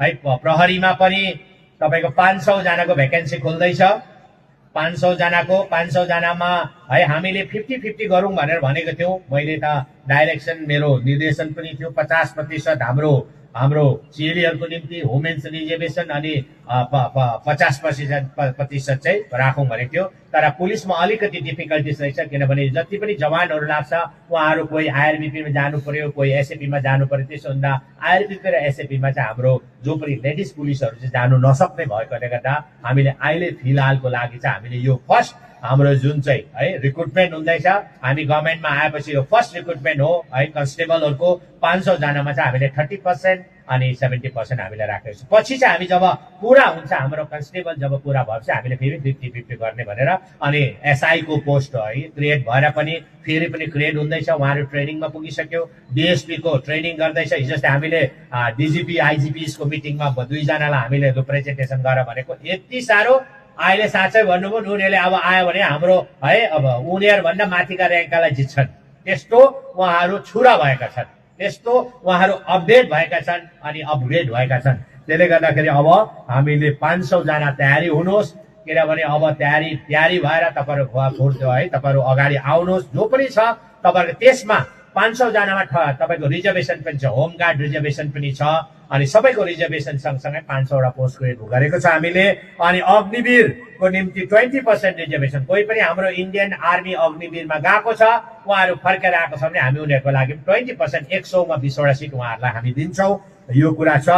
है प्रहरीमा पनि तपाईको 500 जनाको भ्याकेन्सी खोल्दैछ 500 जनाको 500 जनामा है हामीले 50-50 गरौँ भनेर भनेको थियौं मैले त डाइरेक्सन मेरो निर्देशन पनि थियो 50% हाम्रो चेलीहरुको निम्ति वुमेन्स रिजर्भेसन अनि 50% चाहिँ राखौं भनेको थियो तर पुलिसमा अलिकति डिफिकल्टीज रहेछ किनभने जति पनि जवानहरु लाग्छ उहाँहरु कोही आईआरबीपी मा जानु पर्यो कोही एसएपी मा जानु पर्यो त्यसोभन्दा आईआरबीपी र एसएपी मा चाहिँ हाम्रो जो पनि लेडिज पुलिसहरु चाहिँ जानु नसक्ने भएकोले गर्दा हामीले अहिले फिलहालको लागि चाहिँ हामीले यो फर्स्ट हाम्रो जुन चाहिँ है रिक्रुटमेन्ट हुँदैछ हामी गभर्नमेन्टमा आएपछि यो फर्स्ट रिक्रुटमेन्ट हो है कन्स्टेबलहरुको 500 जनामा चाहिँ हामीले 30% अनि 70% हामीले राखेको छौं पछि चाहिँ हामी जब पूरा हुन्छ हाम्रो कन्स्टेबल जब पूरा भएपछि हामीले फेरि 50-50 गर्ने भनेर अनि एसआई को पोस्ट है क्रिएट भएर पनि फेरि पनि क्रिएट हुँदैछ उहाँहरु ट्रेनिङमा पुगिसक्यो डीएसपी को ट्रेनिङ गर्दैछ हिजोस्ते हामीले डीजीपी आईजीपीएस को मिटिङमा दुई जनालाई हामीले प्रेजेन्टेसन गरेर भनेको यति सारो अहिले साँच्चै भन्नुभयो उनीहरुले अब आयो भने हाम्रो है अब उनीहरु भन्दा माथिका र्याङ्कलाई जित्छन् त्यस्तो उहाँहरु छुरा भएका छन् त्यस्तो उहाँहरु अपडेट भएका छन् अनि अपग्रेड भएका छन् त्यसले गर्दाखेरि अब हामीले 500 जना तयारी हुनुहोस् किनभने अब तयारी भएर तपाईहरु है तपाईहरु अगाडि आउनुहोस् जो पनि छ तपाईहरुको त्यसमा 500 जनामा तपाईको रिजर्भेसन पनि छ होम गार्ड रिजर्भेसन पनि छ अनि सबैको रिजर्भेसन सँगसँगै 500 वटा पोस्ट क्रिएट गरेको छ हामीले अनि अग्निवीर को निम्ति 20% रिजर्भेसन कोही पनि हाम्रो इन्डियन आर्मी अग्निवीरमा गएको छ उहाँहरु फर्केर आएको छ भने हामी उनीहरुको लागि 20% 100 मा 20 वटा सिट उहाँहरुलाई हामी दिन्छौं यो कुरा छ